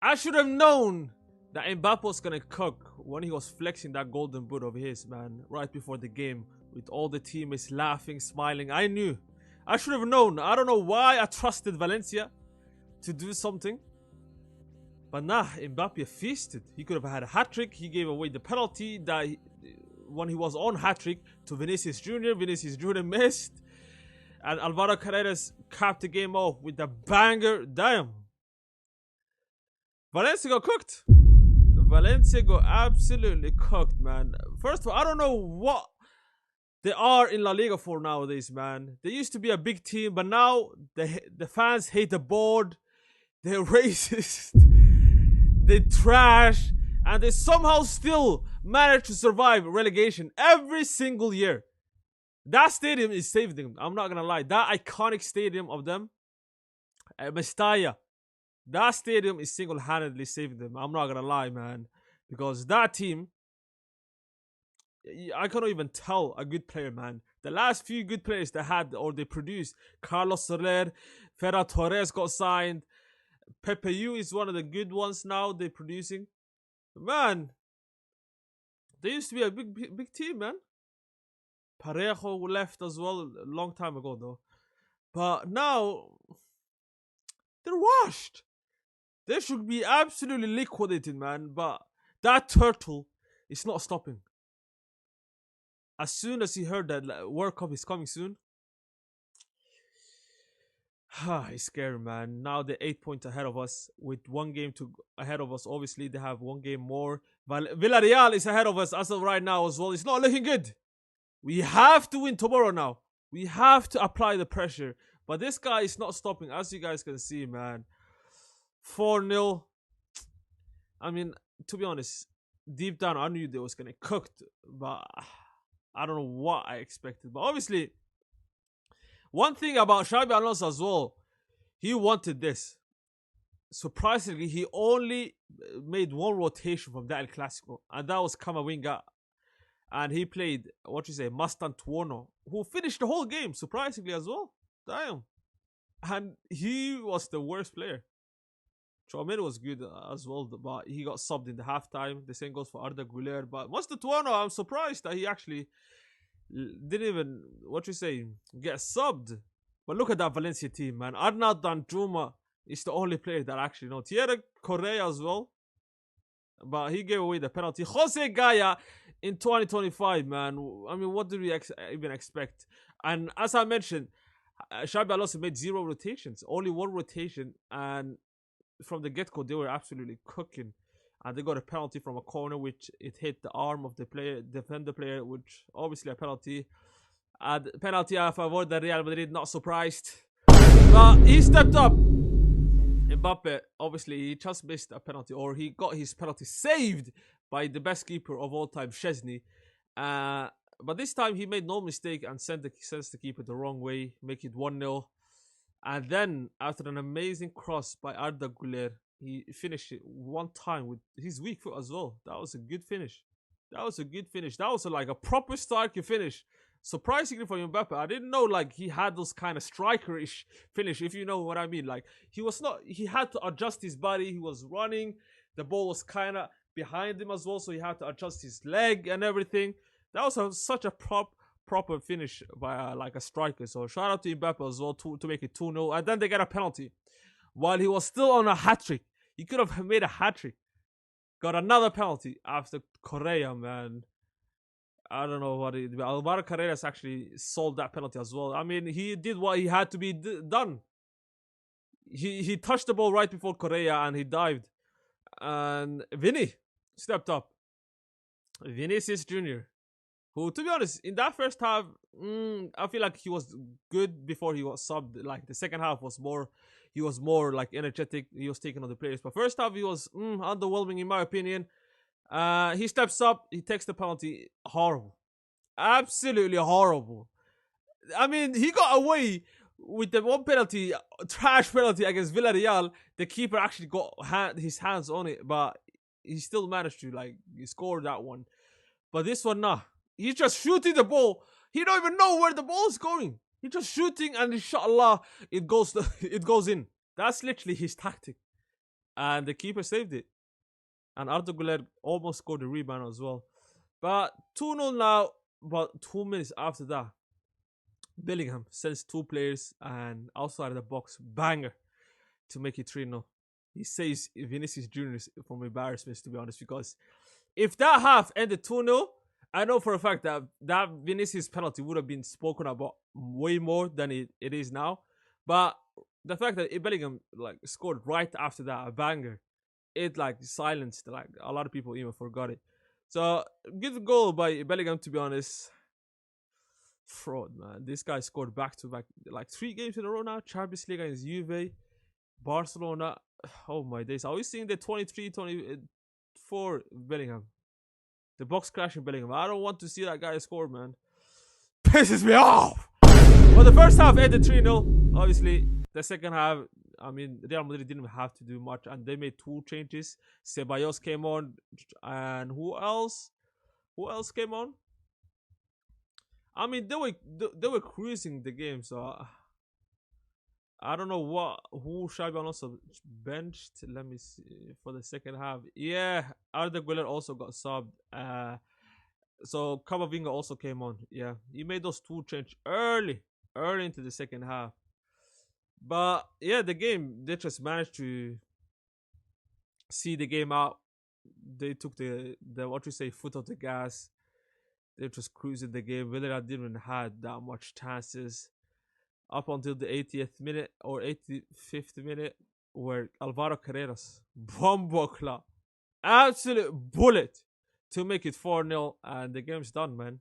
I should have known that Mbappe was gonna cook when he was flexing that golden boot of his, man, right before the game, with all the teammates laughing, smiling. I knew. I should have known. I don't know why I trusted Valencia to do something. But nah, Mbappe feasted. He could have had a hat-trick. He gave away the penalty that when he was on hat-trick to Vinicius Jr. Vinicius Jr. missed. And Alvaro Carreras capped the game off with a banger. Damn. Valencia got cooked. Valencia got absolutely cooked, man. First of all, I don't know what they are in LaLiga for nowadays, man. They used to be a big team, but now the fans hate the board. They're racist. They trash. And they somehow still manage to survive relegation every single year. That stadium is saving them. I'm not gonna lie. That iconic stadium of them, Mestalla, that stadium is single-handedly saving them. I'm not gonna lie, man, because that team, I cannot even tell a good player, man. The last few good players they had or they produced, Carlos Soler, Ferran Torres got signed. Pepe Yu is one of the good ones now they're producing. Man, they used to be a big team, man. Parejo left as well a long time ago, though. But now, they're washed. They should be absolutely liquidated, man. But that turtle is not stopping. As soon as he heard that World Cup is coming soon, it's scary, man. Now they're 8 points ahead of us with one game ahead of us. Obviously, they have one game more. Villarreal is ahead of us as of right now as well. It's not looking good. We have to win tomorrow now. We have to apply the pressure. But this guy is not stopping, as you guys can see, man. 4-0. I mean, to be honest, deep down, I knew they was going to get cooked. But I don't know what I expected. But obviously, one thing about Xabi Alonso as well, he wanted this. Surprisingly, he only made one rotation from that El Clasico. And that was Camavinga. And he played, Mastantuono, who finished the whole game, surprisingly as well. Damn. And he was the worst player. Chouameni was good as well, but he got subbed in the halftime. The same goes for Arda Güler. But Mastantuono, I'm surprised that he actually didn't even, get subbed. But look at that Valencia team, man. Arnaud Danjuma is the only player that actually knows. Thierry Correa as well. But he gave away the penalty. Jose Gaya in 2025, man. I mean, what did we even expect? And as I mentioned, Xabi Alonso made 0 rotations. Only 1 rotation. And from the get-go, they were absolutely cooking. And they got a penalty from a corner, which it hit the arm of the defender player, which obviously a penalty. And penalty a favor de Real Madrid, not surprised. But he stepped up. Mbappe, obviously, he just missed a penalty, or he got his penalty saved by the best keeper of all time, Szczesny. But this time, he made no mistake and sends the keeper the wrong way, make it 1-0. And then, after an amazing cross by Arda Güler, he finished it one time with his weak foot as well. That was a good finish. That was like a proper striker finish. Surprisingly for Mbappe, I didn't know like he had those kind of strikerish finish, if you know what I mean. Like he had to adjust his body. He was running, the ball was kind of behind him as well, so he had to adjust his leg and everything. That was such a proper finish by like a striker. So shout out to Mbappe as well to make it 2-0, and then they get a penalty while he was still on a hat trick. He could have made a hat trick. Got another penalty after Correa, man. I don't know what it. Alvaro Carreras actually solved that penalty as well. I mean, he did what he had to be done. He touched the ball right before Correa and he dived. And Vinny stepped up. Vinicius Jr., who, to be honest, in that first half, I feel like he was good before he was subbed. Like the second half was more like energetic. He was taking on the players. But first half, he was underwhelming in my opinion. He steps up, he takes the penalty. Horrible. Absolutely horrible. I mean, he got away with the one penalty, trash penalty against Villarreal. The keeper actually got his hands on it, but he still managed to score that one. But this one, nah. He's just shooting the ball. He don't even know where the ball is going. He's just shooting and inshallah, it goes in. That's literally his tactic. and the keeper saved it. And Arda Güler almost scored a rebound as well. But 2-0 now, but 2 minutes after that, Bellingham sends two players and outside of the box, banger, to make it 3-0. He saves Vinicius Jr. from embarrassment, to be honest, because if that half ended 2-0, I know for a fact that that Vinicius penalty would have been spoken about way more than it is now. But the fact that Bellingham like scored right after that, a banger, it like silenced like a lot of people even forgot it. So good goal by Bellingham, to be honest. Fraud, man. This guy scored back to back like 3 games in a row now. Champions League against Juve, Barcelona. Oh my days. Are we seeing the 23-24 Bellingham? The box crashing Bellingham. I don't want to see that guy score, man. Pisses me off. Well, the first half ended 3-0. Obviously, the second half, I mean, Real Madrid didn't have to do much, and they made 2 changes. Ceballos came on, and who else? Who else came on? I mean, they were cruising the game, so I don't know who Xabi Alonso benched. Let me see for the second half. Yeah, Arda Güler also got subbed. So Camavinga also came on. Yeah, he made those 2 changes early into the second half. But yeah, the game, they just managed to see the game out. They took the what you say, foot off the gas. They just cruising the game. Villarreal didn't have that much chances up until the 80th minute or 85th minute, where Alvaro Carreras, Bombokla, absolute bullet to make it 4-0, and the game's done, man.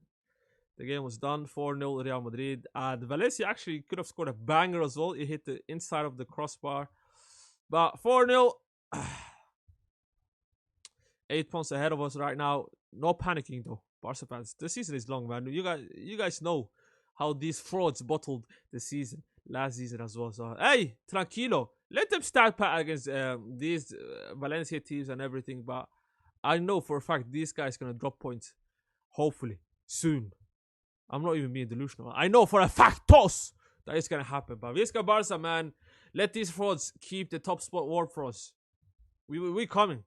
The game was done, 4-0 Real Madrid. And Valencia actually could have scored a banger as well. It hit the inside of the crossbar. But 4-0. 8 points ahead of us right now. No panicking though, Barca fans. The season is long, man. You guys know how these frauds bottled the season last season as well. So hey, tranquilo. Let them start pat against these Valencia teams and everything. But I know for a fact these guys gonna drop points. Hopefully soon. I'm not even being delusional. I know for a fact, toss, that it's gonna happen. But Visca Barca, man, let these frauds keep the top spot warm for us. We coming.